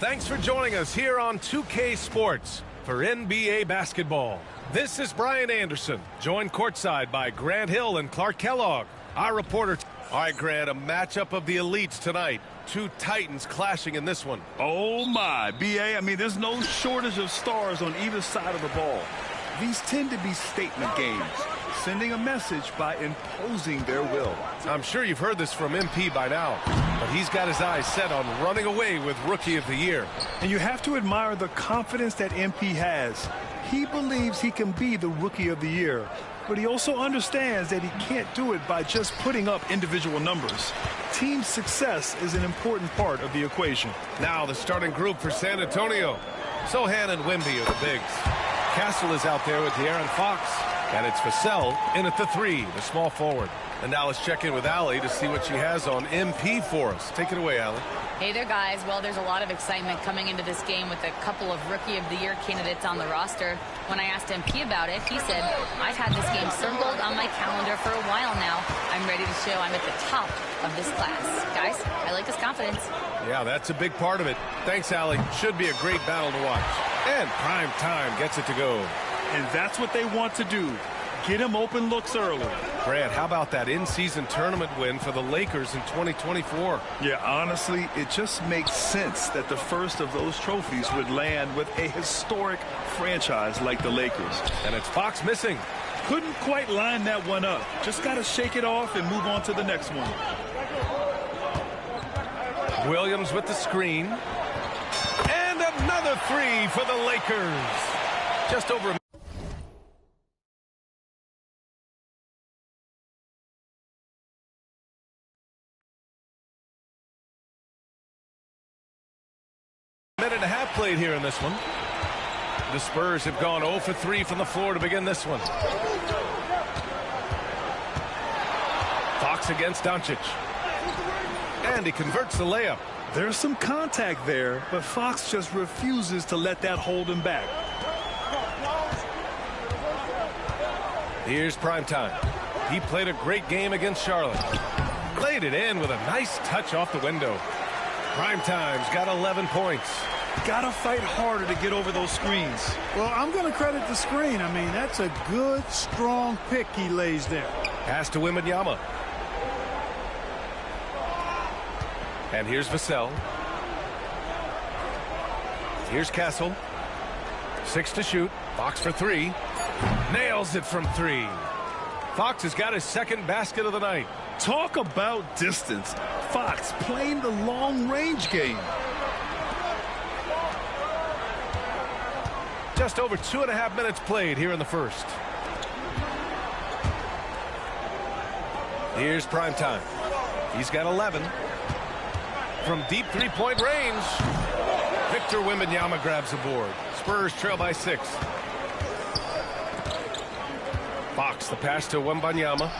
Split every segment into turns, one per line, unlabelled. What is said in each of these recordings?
Thanks for joining us here on 2K Sports for NBA basketball. This is Brian Anderson, joined courtside by Grant Hill and Clark Kellogg, our reporter. All right, Grant, a matchup of the elites tonight. Two titans clashing in this one.
Oh, my. B.A., I mean, there's no shortage of stars on either side of the ball. These tend to be statement games, sending a message by imposing their will.
I'm sure you've heard this from MP by now, but he's got his eyes set on running away with Rookie of the Year.
And you have to admire the confidence that MP has. He believes he can be the Rookie of the Year, but he also understands that he can't do it by just putting up individual numbers. Team success is an important part of the equation.
Now the starting group for San Antonio. Sohan and Wemby are the bigs. Castle is out there with De'Aaron Fox. And it's Vassell in at the 3, the small forward. And now let's check in with Allie to see what she has on MP for us. Take it away, Allie.
Hey there, guys. Well, there's a lot of excitement coming into this game with a couple of Rookie of the Year candidates on the roster. When I asked MP about it, he said, I've had this game circled on my calendar for a while now. I'm ready to show I'm at the top of this class. Guys, I like his confidence.
Yeah, that's a big part of it. Thanks, Allie. Should be a great battle to watch. And prime time gets it to go.
And that's what they want to do. Get him open looks early.
Brad, how about that in-season tournament win for the Lakers in 2024?
Yeah, honestly, it just makes sense that the first of those trophies would land with a historic franchise like the Lakers.
And it's Fox missing.
Couldn't quite line that one up. Just got to shake it off and move on to the next one.
Williams with the screen. And another 3 for the Lakers. Just over a minute and a half played here in this one. The Spurs have gone 0 for 3 from the floor to begin this one. Fox against Doncic. And he converts the layup.
There's some contact there, but Fox just refuses to let that hold him back.
Here's primetime. He played a great game against Charlotte. Laid it in with a nice touch off the window. Primetime's got 11 points.
Gotta fight harder to get over those screens.
Well, I'm going to credit the screen. I mean, that's a good, strong pick he lays there.
Pass to Wembanyama. And here's Vassell. Here's Castle. 6 to shoot. Fox for 3. Nails it from 3. Fox has got his second basket of the night.
Talk about distance. Fox playing the long-range game.
Just over 2.5 minutes played here in the first. Here's primetime. He's got 11. From deep three-point range, Victor Wembanyama grabs the board. Spurs trail by 6. Fox, the pass to Wembanyama.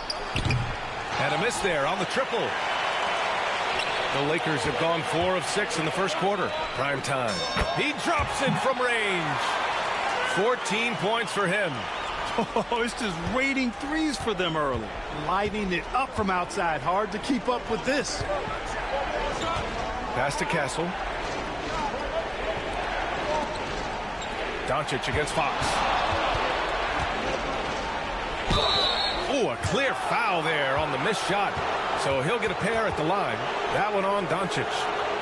And a miss there on the triple. The Lakers have gone 4 of 6 in the first quarter. Prime time. He drops it from range. 14 points for him.
Oh, it's just raining threes for them early.
Lighting it up from outside. Hard to keep up with this.
Pass to Castle. Doncic against Fox. Oh, a clear foul there on the missed shot. So he'll get a pair at the line. That one on Doncic.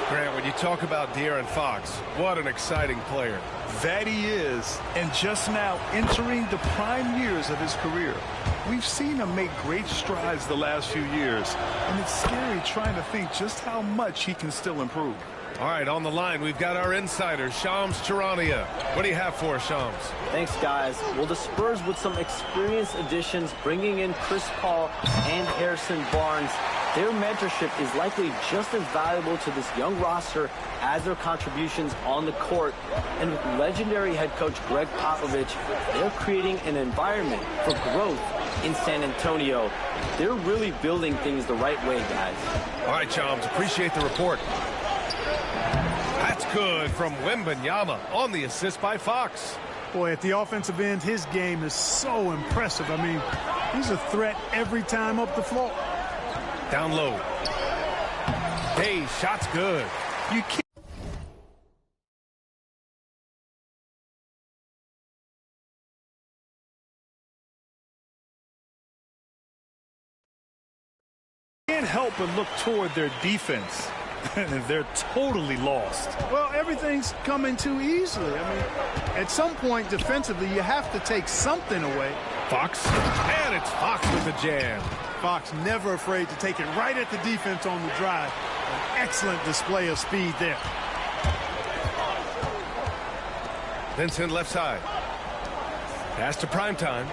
Grant, when you talk about De'Aaron Fox, what an exciting player.
That he is, and just now entering the prime years of his career. We've seen him make great strides the last few years, and it's scary trying to think just how much he can still improve.
All right, on the line, we've got our insider, Shams Charania. What do you have for us, Shams?
Thanks, guys. Well, the Spurs with some experienced additions, bringing in Chris Paul and Harrison Barnes, their mentorship is likely just as valuable to this young roster as their contributions on the court. And with legendary head coach Greg Popovich, they're creating an environment for growth in San Antonio. They're really building things the right way, guys.
All right, Shams, appreciate the report. That's good from Wembanyama on the assist by Fox.
Boy, at the offensive end, his game is so impressive. I mean, he's a threat every time up the floor.
Down low. Hey, shot's good.
You can't.
Can't help but look toward their defense. They're totally lost.
Well, everything's coming too easily. I mean, at some point defensively, you have to take something away.
Fox, and it's Fox with the jam.
Fox never afraid to take it right at the defense on the drive. An excellent display of speed there.
Vincent left side. Pass to Primetime.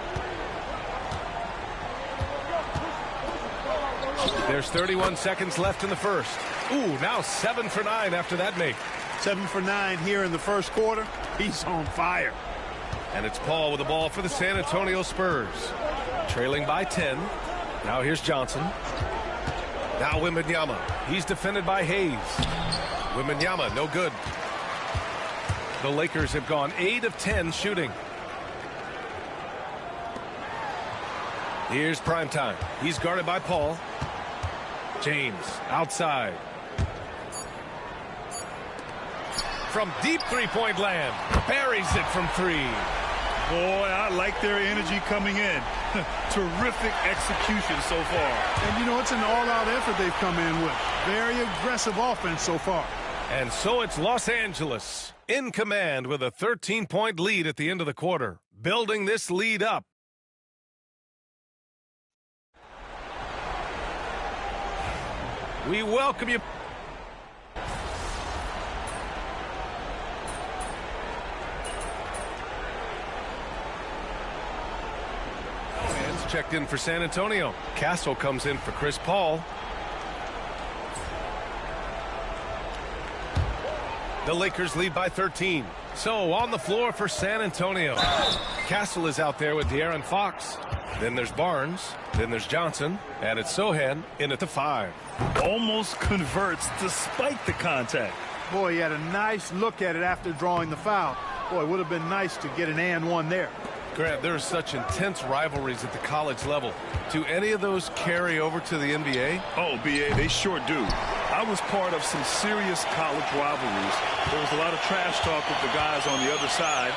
There's 31 seconds left in the first. Ooh, now 7 for 9 after that make.
7 for 9 here in the first quarter. He's on fire.
And it's Paul with the ball for the San Antonio Spurs. Trailing by 10. Now here's Johnson. Now Wembanyama. He's defended by Hayes. Wembanyama, no good. The Lakers have gone 8 of 10 shooting. Here's Primetime. He's guarded by Paul. James outside. From deep three-point land. Buries it from 3.
Boy, I like their energy coming in. Terrific execution so far.
And, you know, it's an all-out effort they've come in with. Very aggressive offense so far.
And so it's Los Angeles in command with a 13-point lead at the end of the quarter. Building this lead up. We welcome you. Hands checked in for San Antonio. Castle comes in for Chris Paul. The Lakers lead by 13. So on the floor for San Antonio. Castle is out there with De'Aaron Fox. Then there's Barnes. Then there's Johnson. And it's Sohan in at the 5.
Almost converts despite the contact.
Boy, he had a nice look at it after drawing the foul. Boy, it would have been nice to get an and one there.
Grant, there are such intense rivalries at the college level. Do any of those carry over to the NBA?
Oh, B.A., they sure do. I was part of some serious college rivalries. There was a lot of trash talk with the guys on the other side.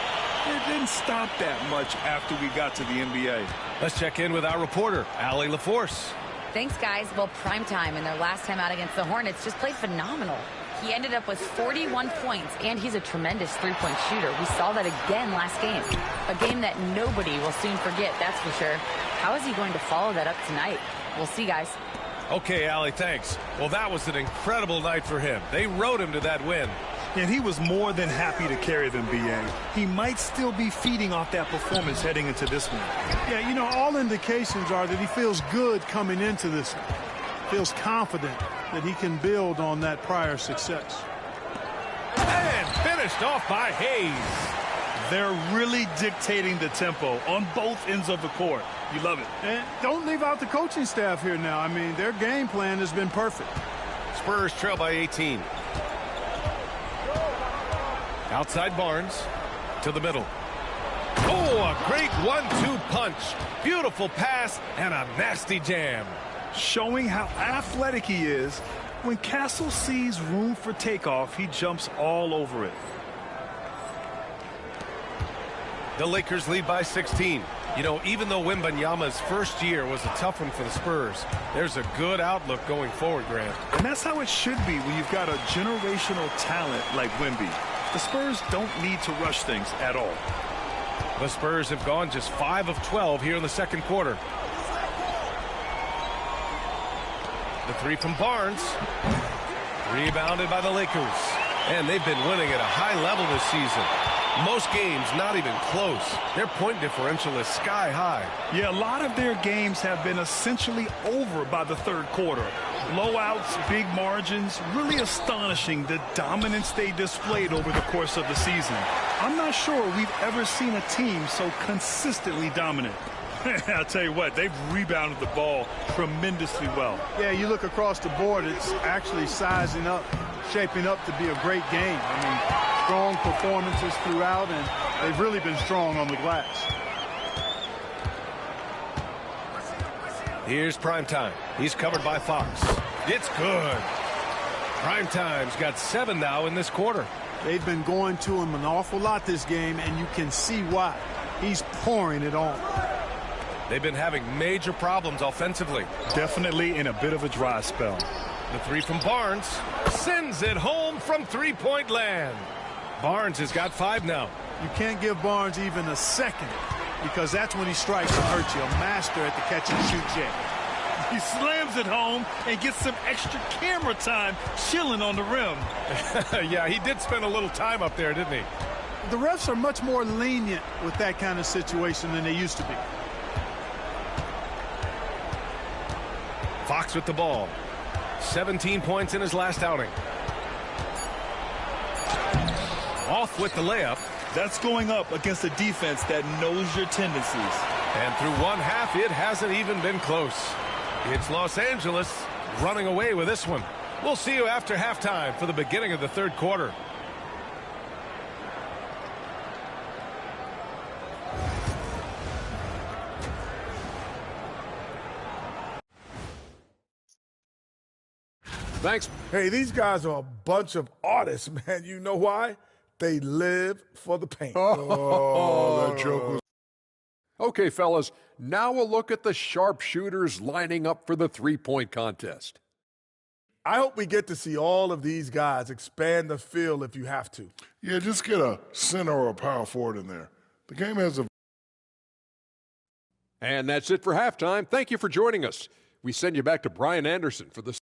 It didn't stop that much after we got to the NBA.
Let's check in with our reporter, Allie LaForce.
Thanks, guys. Well, Primetime in their last time out against the Hornets just played phenomenal. He ended up with 41 points, and he's a tremendous three-point shooter. We saw that again last game. A game that nobody will soon forget, that's for sure. How is he going to follow that up tonight? We'll see, guys.
Okay, Allie, thanks. Well, that was an incredible night for him. They rode him to that win.
And he was more than happy to carry them, B.A. He might still be feeding off that performance heading into this one.
Yeah, you know, all indications are that he feels good coming into this one. Feels confident that he can build on that prior success.
And finished off by Hayes.
They're really dictating the tempo on both ends of the court. You love it.
And don't leave out the coaching staff here now. I mean, their game plan has been perfect.
Spurs trail by 18. Outside Barnes to the middle. Oh, a great 1-2 punch. Beautiful pass and a nasty jam.
Showing how athletic he is. When Castle sees room for takeoff, he jumps all over it.
The Lakers lead by 16. You know, even though Wembanyama's first year was a tough one for the Spurs, there's a good outlook going forward, Grant.
And that's how it should be when you've got a generational talent like Wemby. The Spurs don't need to rush things at all.
The Spurs have gone just 5 of 12 here in the second quarter. The three from Barnes. Rebounded by the Lakers. And they've been winning at a high level this season. Most games not even close. Their point differential is sky high.
Yeah, a lot of their games have been essentially over by the third quarter. Blowouts, big margins, really astonishing the dominance they displayed over the course of the season. I'm not sure we've ever seen a team so consistently dominant. I'll tell you what, they've rebounded the ball tremendously well.
Yeah, you look across the board, it's actually sizing up, shaping up to be a great game. I mean, strong performances throughout, and they've really been strong on the glass.
Here's Primetime. He's covered by Fox. It's good. Primetime's got 7 now in this quarter.
They've been going to him an awful lot this game, and you can see why. He's pouring it on.
They've been having major problems offensively.
Definitely in a bit of a dry spell.
The three from Barnes sends it home from three-point land. Barnes has got 5 now.
You can't give Barnes even a second, because that's when he strikes and hurts you. A master at the catch-and-shoot game.
He slams it home and gets some extra camera time chilling on the rim.
Yeah, he did spend a little time up there, didn't he?
The refs are much more lenient with that kind of situation than they used to be.
Fox with the ball. 17 points in his last outing. Off with the layup.
That's going up against a defense that knows your tendencies.
And through one half, it hasn't even been close. It's Los Angeles running away with this one. We'll see you after halftime for the beginning of the third quarter.
Thanks.
Hey, these guys are a bunch of artists, man. You know why? They live for the paint.
Oh, that joke was... Okay, fellas, now a look at the sharpshooters lining up for the three-point contest.
I hope we get to see all of these guys expand the field if you have to.
Yeah, just get a center or a power forward in there. The game has a...
And that's it for halftime. Thank you for joining us. We send you back to Brian Anderson for the...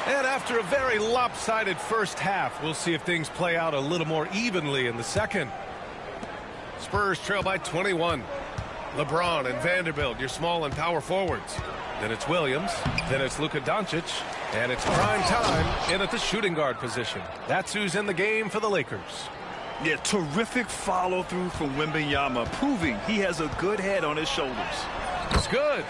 And after a very lopsided first half, we'll see if things play out a little more evenly in the second. Spurs trail by 21. LeBron and Vanderbilt, your small and power forwards. Then it's Williams. Then it's Luka Doncic. And it's prime time in at the shooting guard position. That's who's in the game for the Lakers.
Yeah, terrific follow-through from Wembanyama, proving he has a good head on his shoulders.
It's good.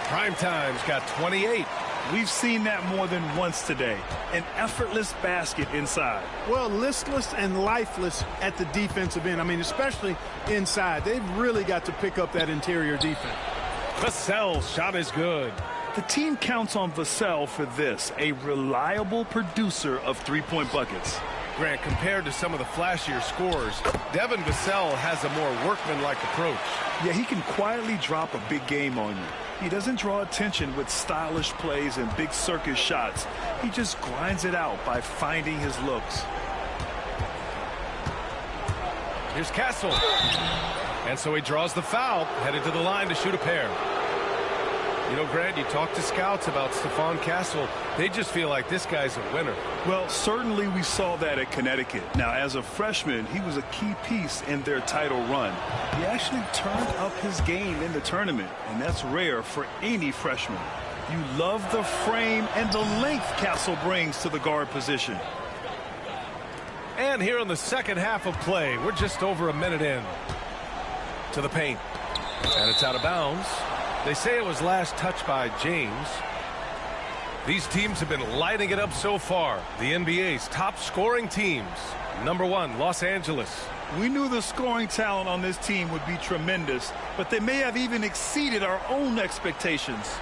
Prime time's got 28.
We've seen that more than once today. An effortless basket inside.
Well, listless and lifeless at the defensive end. I mean, especially inside. They've really got to pick up that interior defense.
Vassell's shot is good.
The team counts on Vassell for this, a reliable producer of three-point buckets.
Grant, compared to some of the flashier scorers, Devin Vassell has a more workmanlike approach.
Yeah, he can quietly drop a big game on you. He doesn't draw attention with stylish plays and big circus shots. He just grinds it out by finding his looks.
Here's Castle. And so he draws the foul, headed to the line to shoot a pair. You know, Grant, you talk to scouts about Stephon Castle. They just feel like this guy's a winner.
Well, certainly we saw that at Connecticut. Now, as a freshman, he was a key piece in their title run. He actually turned up his game in the tournament, and that's rare for any freshman. You love the frame and the length Castle brings to the guard position.
And here in the second half of play, we're just over a minute in. To the paint. And it's out of bounds. They say it was last touched by James. These teams have been lighting it up so far. The NBA's top scoring teams. Number 1, Los Angeles.
We knew the scoring talent on this team would be tremendous, but they may have even exceeded our own expectations.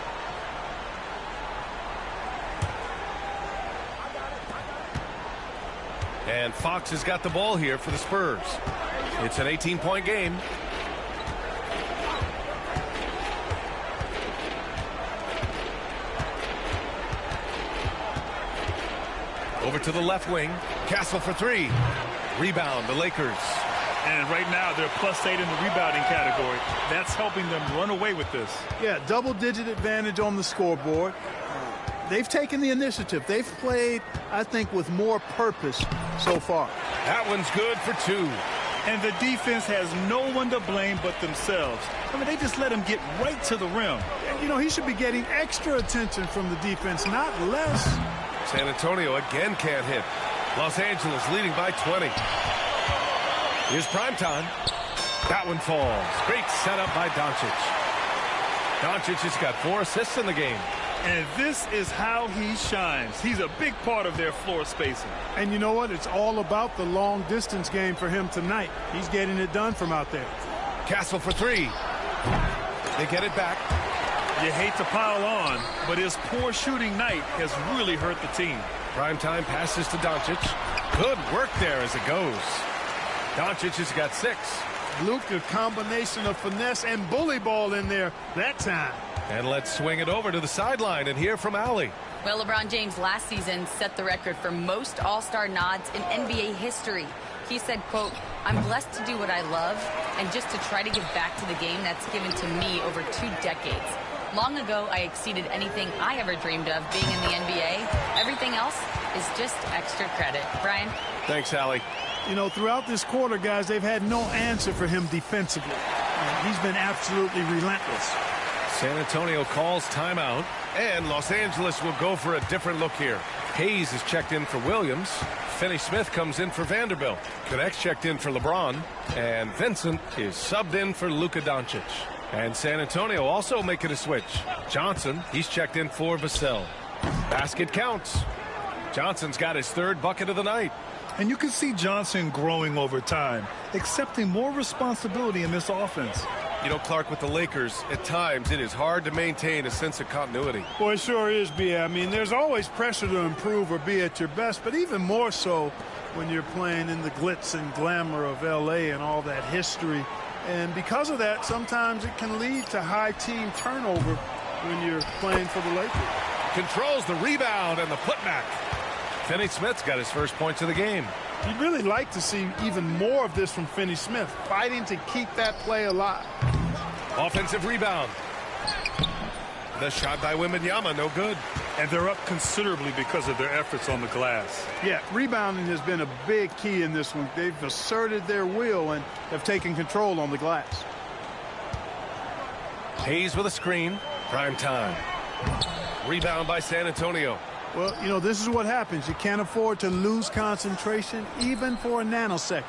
And Fox has got the ball here for the Spurs. It's an 18-point game. Over to the left wing. Castle for 3. Rebound, the Lakers.
And right now, they're +8 in the rebounding category. That's helping them run away with this.
Yeah, double-digit advantage on the scoreboard. They've taken the initiative. They've played, I think, with more purpose so far.
That one's good for 2.
And the defense has no one to blame but themselves. I mean, they just let him get right to the rim.
And, you know, he should be getting extra attention from the defense, not less.
San Antonio again can't hit. Los Angeles leading by 20. Here's primetime. That one falls. Great setup by Doncic. Doncic has got 4 assists in the game.
And this is how he shines. He's a big part of their floor spacing.
And you know what? It's all about the long distance game for him tonight. He's getting it done from out there.
Castle for 3. They get it back.
You hate to pile on, but his poor shooting night has really hurt the team.
Primetime passes to Doncic. Good work there as it goes. Doncic has got 6.
Luke, a combination of finesse and bully ball in there that time.
And let's swing it over to the sideline and hear from Allie.
Well, LeBron James last season set the record for most all-star nods in NBA history. He said, quote, "I'm blessed to do what I love and just to try to give back to the game that's given to me over 2 decades. Long ago, I exceeded anything I ever dreamed of being in the NBA. Everything else is just extra credit." Brian?
Thanks, Allie.
You know, throughout this quarter, guys, they've had no answer for him defensively. He's been absolutely relentless.
San Antonio calls timeout, and Los Angeles will go for a different look here. Hayes is checked in for Williams. Finney-Smith comes in for Vanderbilt. Connect's checked in for LeBron. And Vincent is subbed in for Luka Doncic. And San Antonio also making a switch. Johnson, he's checked in for Vassell. Basket counts. Johnson's got his 3rd bucket of the night.
And you can see Johnson growing over time, accepting more responsibility in this offense.
You know, Clark, with the Lakers, at times it is hard to maintain a sense of continuity.
Well, it sure is, B. I mean, there's always pressure to improve or be at your best, but even more so when you're playing in the glitz and glamour of L.A. and all that history. And because of that, sometimes it can lead to high team turnover when you're playing for the Lakers.
Controls the rebound and the putback. Finney-Smith's got his first points of the game.
You'd really like to see even more of this from Finney-Smith, fighting to keep that play alive.
Offensive rebound. The shot by Wembanyama, no good.
And they're up considerably because of their efforts on the glass.
Yeah, rebounding has been a big key in this one. They've asserted their will and have taken control on the glass.
Hayes with a screen. Prime time. Rebound by San Antonio.
Well, you know, this is what happens. You can't afford to lose concentration even for a nanosecond.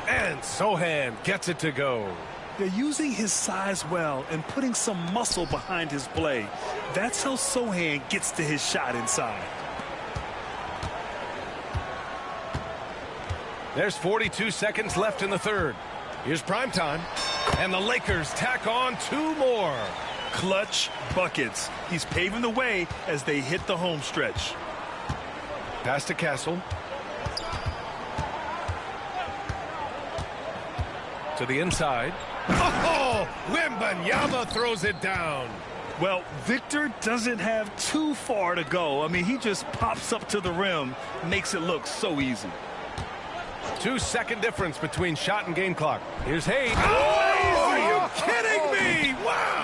And Sohan gets it to go.
They're using his size well and putting some muscle behind his play. That's how Sohan gets to his shot inside.
There's 42 seconds left in the 3rd. Here's primetime. And the Lakers tack on 2 more.
Clutch buckets. He's paving the way as they hit the home stretch.
Pass to Castle. To the inside. Oh! Wembanyama throws it down.
Well, Victor doesn't have too far to go. I mean, he just pops up to the rim, makes it look so easy.
2-second difference between shot and game clock. Here's Hayes. Oh, are you kidding me? Wow!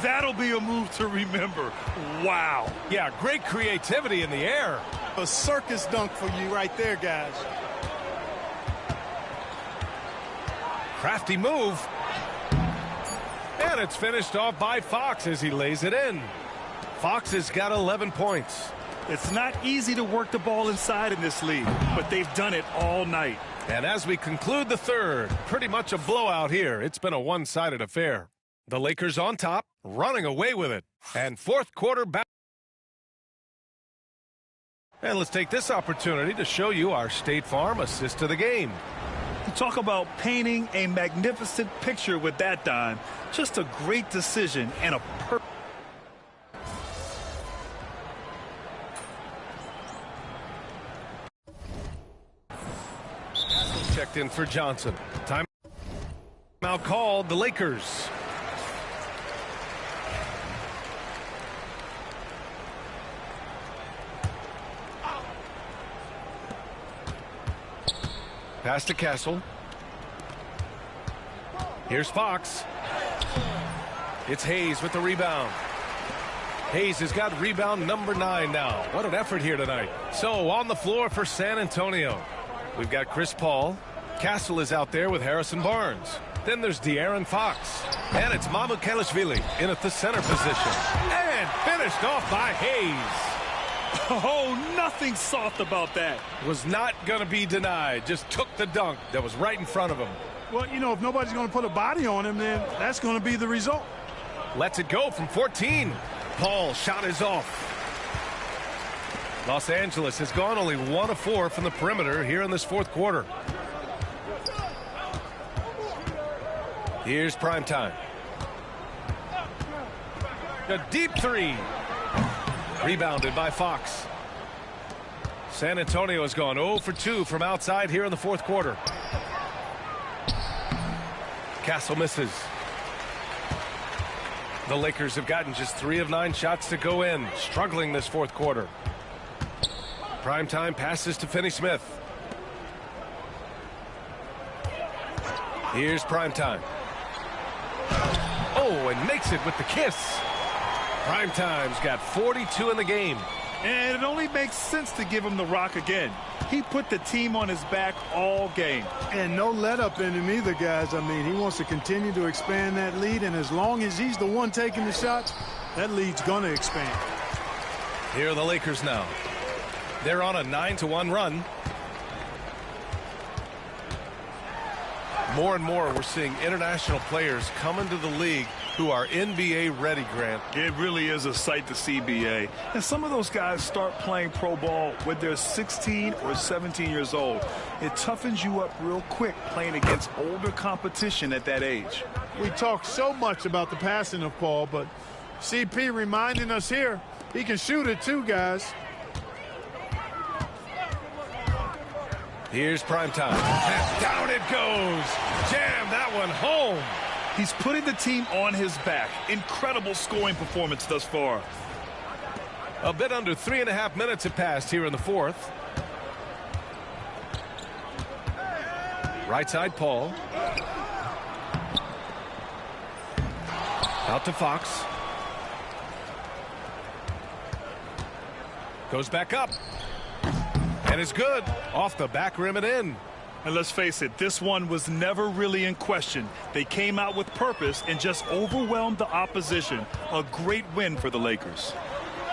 That'll be a move to remember. Wow.
Yeah, great creativity in the air.
A circus dunk for you right there, guys.
Crafty move. And it's finished off by Fox as he lays it in. Fox has got 11 points.
It's not easy to work the ball inside in this league, but they've done it all night.
And as we conclude the third, pretty much a blowout here. It's been a one-sided affair. The Lakers on top, running away with it. And fourth quarter back. And let's take this opportunity to show you our State Farm assist to the game.
You talk about painting a magnificent picture with that dime. Just a great decision and a perfect.
Checked in for Johnson. Timeout called, the Lakers. Pass to Castle. Here's Fox. It's Hayes with the rebound. Hayes has got rebound number 9 now. What an effort here tonight. So on the floor for San Antonio, we've got Chris Paul. Castle is out there with Harrison Barnes. Then there's De'Aaron Fox. And it's Mamukelashvili in at the center position. And finished off by Hayes.
Oh, nothing soft about that.
Was not going to be denied. Just took the dunk that was right in front of him.
Well, you know, if nobody's going to put a body on him, then that's going to be the result.
Lets it go from 14. Paul shot is off. Los Angeles has gone only 1 of 4 from the perimeter here in this fourth quarter. Here's prime time. A deep three. Rebounded by Fox. San Antonio has gone 0 for 2 from outside here in the fourth quarter. Castle misses. The Lakers have gotten just 3 of 9 shots to go in, struggling this fourth quarter. Primetime passes to Finney-Smith. Here's Primetime. Oh, and makes it with the kiss. Primetime's got 42 in the game.
And it only makes sense to give him the rock again. He put the team on his back all game.
And no let up in him either, guys. I mean, he wants to continue to expand that lead, and as long as he's the one taking the shots, that lead's going to expand.
Here are the Lakers now. They're on a 9-1 run. More and more, we're seeing international players come into the league who are NBA ready, Grant.
It really is a sight to see, BA. And some of those guys start playing pro ball when they're 16 or 17 years old. It toughens you up real quick playing against older competition at that age.
We talk so much about the passing of Paul, but CP reminding us here, he can shoot it too, guys.
Here's Primetime. And down it goes. Jam that one home.
He's putting the team on his back. Incredible scoring performance thus far.
A bit under 3.5 minutes have passed here in the fourth. Right side, Paul. Out to Fox. Goes back up. And it's good. Off the back rim and in.
And let's face it, this one was never really in question. They came out with purpose and just overwhelmed the opposition. A great win for the Lakers.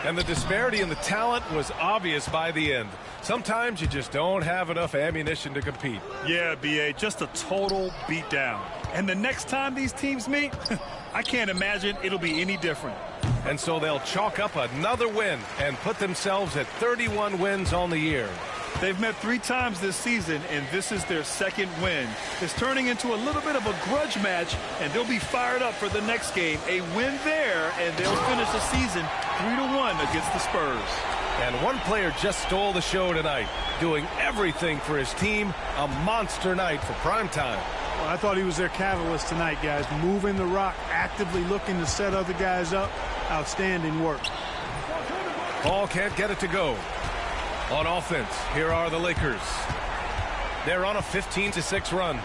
And the disparity in the talent was obvious by the end. Sometimes you just don't have enough ammunition to compete.
Yeah, BA, just a total beatdown. And the next time these teams meet, I can't imagine it'll be any different.
And so they'll chalk up another win and put themselves at 31 wins on the year.
They've met 3 times this season, and this is their second win. It's turning into a little bit of a grudge match, and they'll be fired up for the next game. A win there, and they'll finish the season 3-1 against the Spurs.
And one player just stole the show tonight, doing everything for his team. A monster night for primetime.
Well, I thought he was their catalyst tonight, guys. Moving the rock, actively looking to set other guys up. Outstanding work.
Paul can't get it to go. On offense, here are the Lakers. They're on a 15-6 run.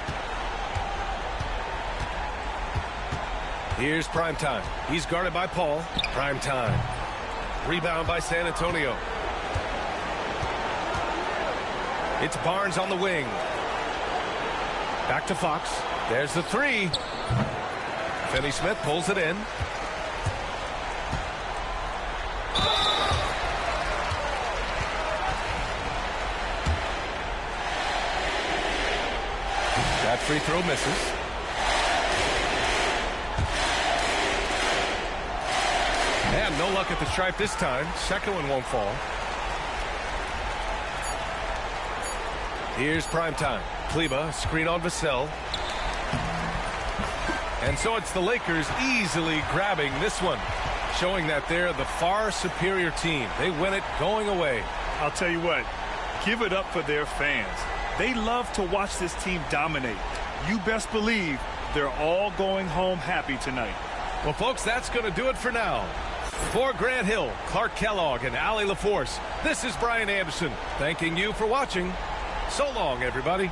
Here's Primetime. He's guarded by Paul. Primetime. Rebound by San Antonio. It's Barnes on the wing. Back to Fox. There's the three. Finney-Smith pulls it in. That free throw misses. And no luck at the stripe this time. Second one won't fall. Here's Primetime. Kleba, screen on Vassell. And so it's the Lakers easily grabbing this one, showing that they're the far superior team. They win it going away.
I'll tell you what, give it up for their fans. They love to watch this team dominate. You best believe they're all going home happy tonight.
Well, folks, that's going to do it for now. For Grant Hill, Clark Kellogg, and Allie LaForce, this is Brian Anderson, thanking you for watching. So long, everybody.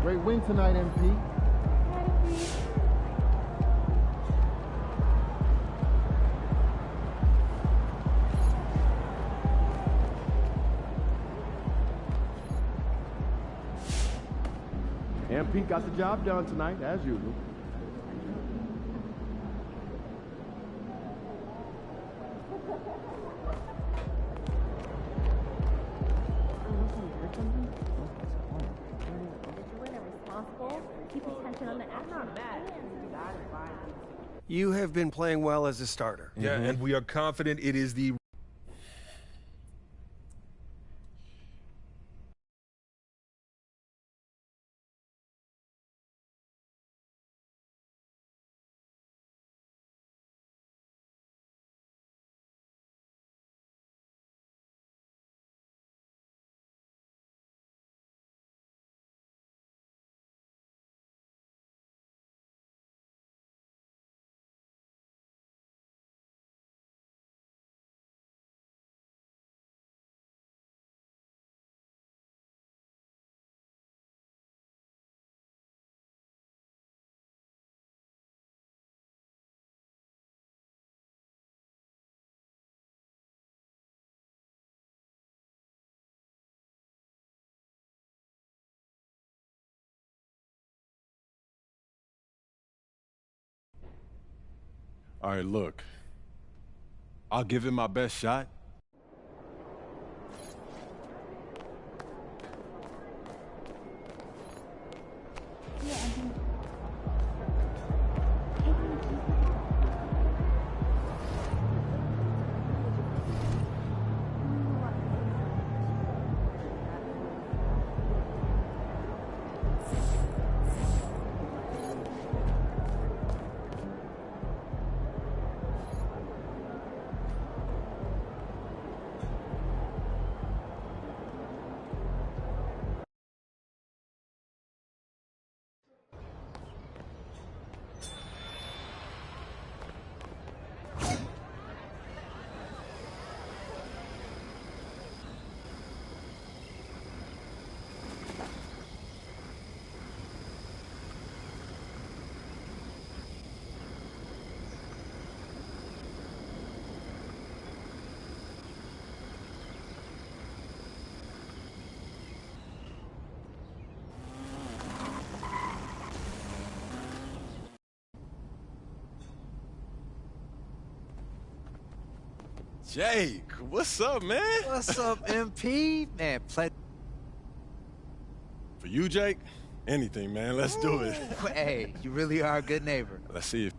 Great win tonight, MP. MP got the job done tonight, as usual.
You have been playing well as a starter.
Yeah, and we are confident it is the All right, look. I'll give it my best shot. Jake, what's up, man?
What's up, MP? Man, play.
For you, Jake, anything, man. Let's do it.
Hey, you really are a good neighbor.
Let's see if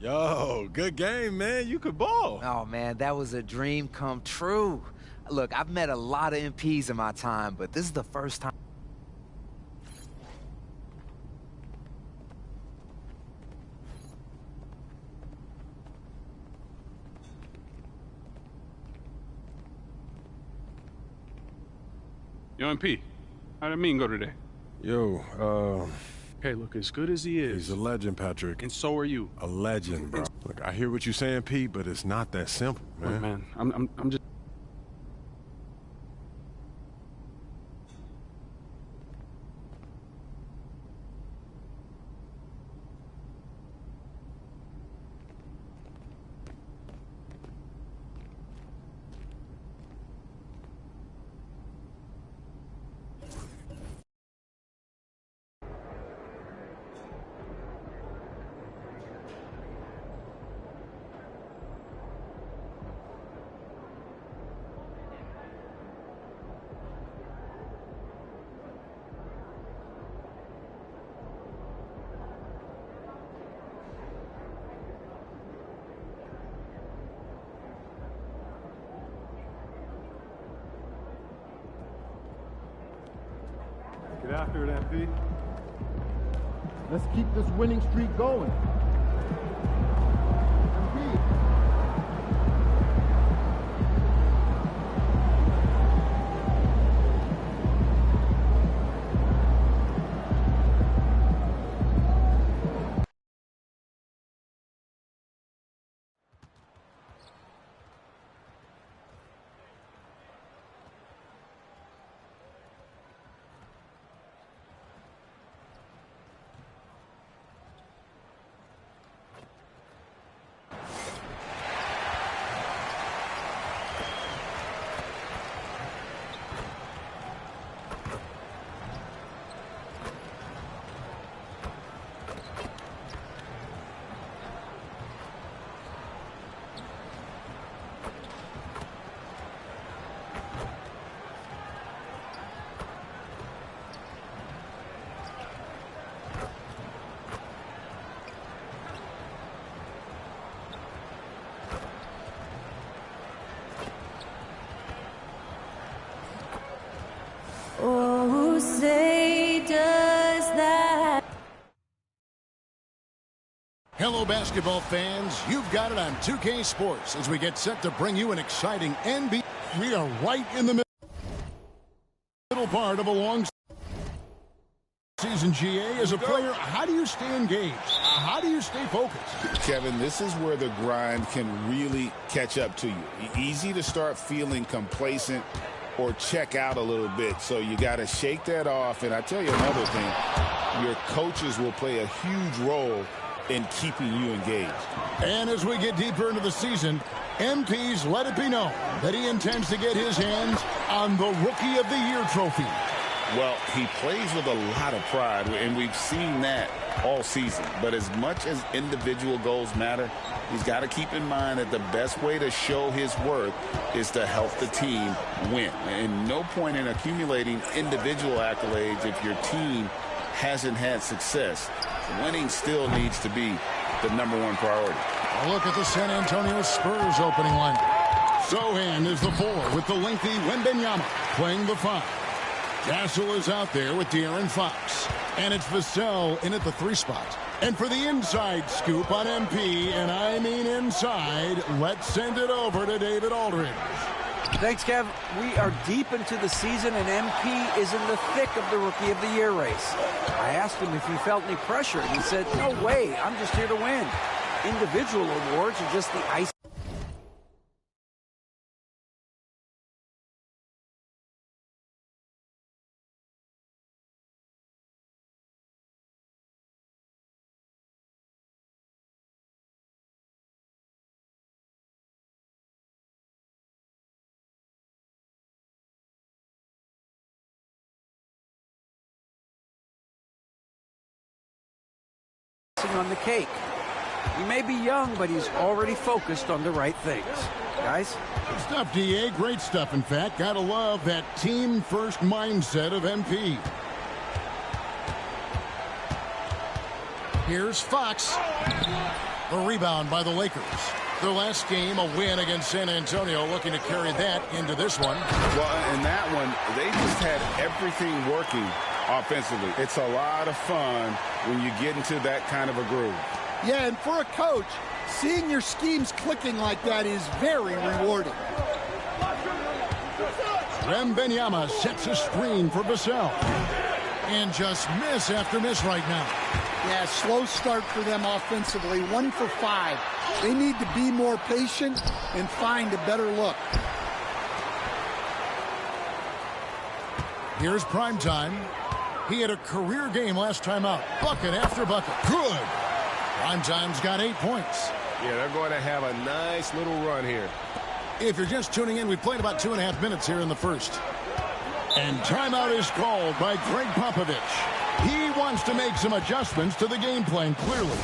Yo, good game, man. You could ball.
Oh, man, that was a dream come true. Look, I've met a lot of MPs in my time, but this is the first time.
Yo, MP, how'd Amin go today?
Yo,
Hey, look, as good as he is.
he's a legend, Patrick.
And so are you.
A legend, bro. Look, I hear what you're saying, Pete, but it's not that simple, man.
Look, man, I'm just...
Get after it, MP.
Let's keep this winning streak going.
Oh, say does that.
Hello, basketball fans. You've got it on 2K Sports as we get set to bring you an exciting NBA. We are right in the middle part of a long season, GA. As a player, how do you stay engaged? How do you stay focused?
Kevin, this is where the grind can really catch up to you. Easy to start feeling complacent or check out a little bit. So you got to shake that off. And I tell you another thing, your coaches will play a huge role in keeping you engaged.
And as we get deeper into the season, MP's let it be known that he intends to get his hands on the Rookie of the Year trophy.
Well, he plays with a lot of pride, and we've seen that all season. But as much as individual goals matter, he's got to keep in mind that the best way to show his worth is to help the team win. And no point in accumulating individual accolades if your team hasn't had success. Winning still needs to be the #1 priority.
A look at the San Antonio Spurs opening lineup. Sohan is the 4 with the lengthy Wembanyama playing the 5. Castle is out there with De'Aaron Fox. And it's Vassell in at the 3 spot. And for the inside scoop on MP, and I mean inside, let's send it over to David Aldridge.
Thanks, Kev. We are deep into the season, and MP is in the thick of the Rookie of the Year race. I asked him if he felt any pressure, and he said, no way, I'm just here to win. Individual awards are just the ice. On the cake. He may be young, but he's already focused on the right things. Guys?
Good stuff, DA. Great stuff, in fact. Gotta love that team-first mindset of MP. Here's Fox. The rebound by the Lakers. Their last game, a win against San Antonio, looking to carry that into this one.
Well, in that one, they just had everything working offensively. It's a lot of fun when you get into that kind of a groove.
Yeah, and for a coach, seeing your schemes clicking like that is very rewarding.
Wembanyama sets a screen for Vassell. And just miss after miss right now.
Yeah, slow start for them offensively. 1 for 5. They need to be more patient and find a better look.
Here's Primetime. He had a career game last time out. Bucket after bucket. Good. Primetime's got 8 points.
Yeah, they're going to have a nice little run here.
If you're just tuning in, we've played about 2.5 minutes here in the first. And timeout is called by Greg Popovich. He wants to make some adjustments to the game plan, clearly.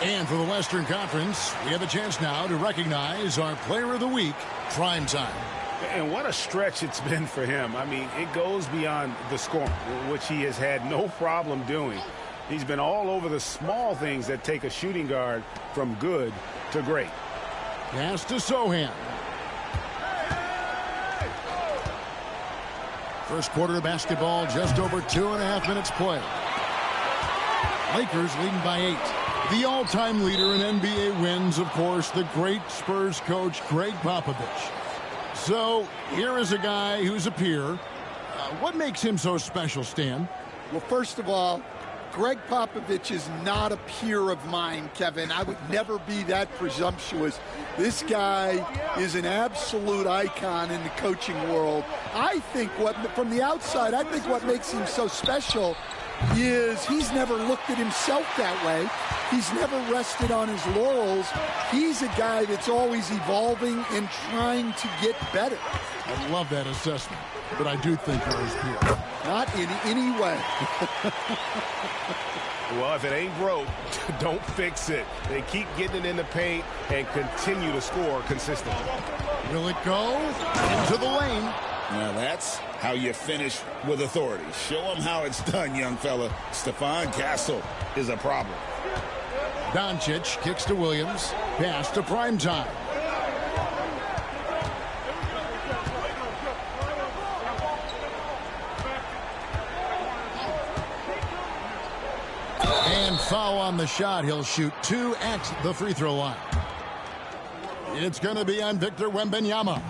And for the Western Conference, we have a chance now to recognize our Player of the Week, Primetime.
And what a stretch it's been for him. I mean, it goes beyond the scoring, which he has had no problem doing. He's been all over the small things that take a shooting guard from good to great.
Pass to Sohan. First quarter of basketball, just over 2.5 minutes play. Lakers leading by 8. The all-time leader in NBA wins, of course, the great Spurs coach, Greg Popovich. So here is a guy who's a peer. What makes him so special, Stan?
Well, first of all, Greg Popovich is not a peer of mine, Kevin. I would never be that presumptuous. This guy is an absolute icon in the coaching world. I think from the outside, I think what makes him so special is he's never looked at himself that way. He's never rested on his laurels. He's a guy that's always evolving and trying to get better.
I love that assessment, but I do think you're his peer.
Not in any way.
Well, if it ain't broke, don't fix it. They keep getting it in the paint and continue to score consistently.
Will it go into the lane?
Now that's how you finish with authority. Show them how it's done, young fella. Stephon Castle is a problem.
Doncic kicks to Williams. Pass to Primetime. And foul on the shot. He'll shoot 2 at the free throw line. It's going to be on Victor Wembanyama.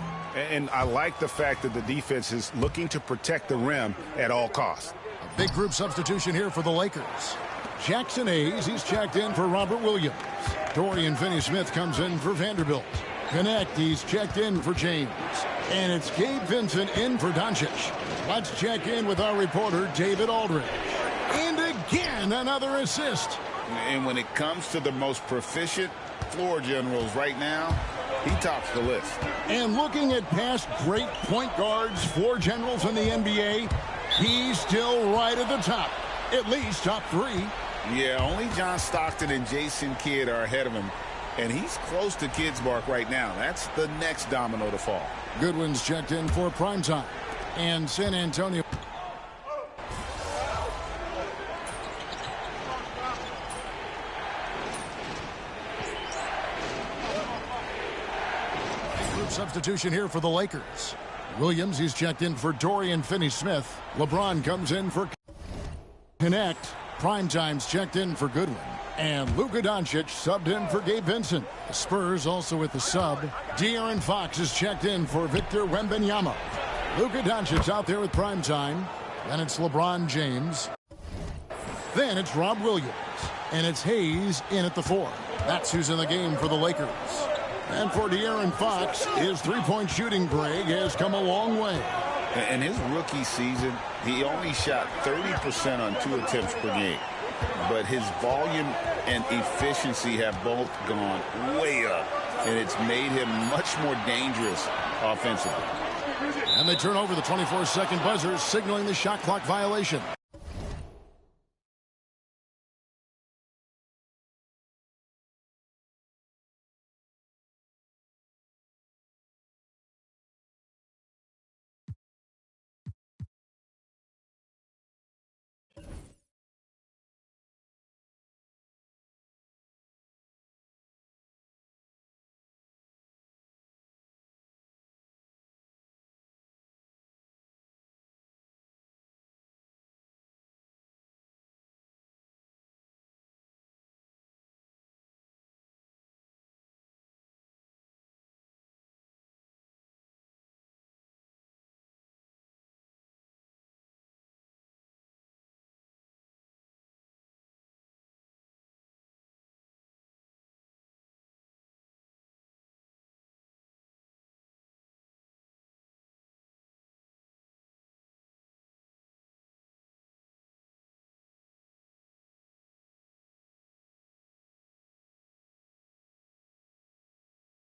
And I like the fact that the defense is looking to protect the rim at all costs.
A big group substitution here for the Lakers. Jackson Hayes, he's checked in for Robert Williams. Dorian Finney-Smith comes in for Vanderbilt. Connect, he's checked in for James. And it's Gabe Vincent in for Doncic. Let's check in with our reporter, David Aldridge. And again, another assist.
And when it comes to the most proficient floor generals right now, he tops the list.
And looking at past great point guards, floor generals in the NBA, he's still right at the top. At least top 3.
Yeah, only John Stockton and Jason Kidd are ahead of him. And he's close to Kidd's mark right now. That's the next domino to fall.
Goodwin's checked in for Primetime. And San Antonio. Group substitution here for the Lakers. Williams, he's checked in for Dorian Finney-Smith. LeBron comes in for Connect. Primetime's checked in for Goodwin. And Luka Doncic subbed in for Gabe Vincent. The Spurs also with the sub. De'Aaron Fox is checked in for Victor Wembanyama. Luka Doncic out there with Primetime. Then it's LeBron James. Then it's Rob Williams. And it's Hayes in at the 4. That's who's in the game for the Lakers. And for De'Aaron Fox, his three-point shooting break has come a long way.
In his rookie season, he only shot 30% on 2 attempts per game. But his volume and efficiency have both gone way up. And it's made him much more dangerous offensively.
And they turn over the 24-second buzzer, signaling the shot clock violation.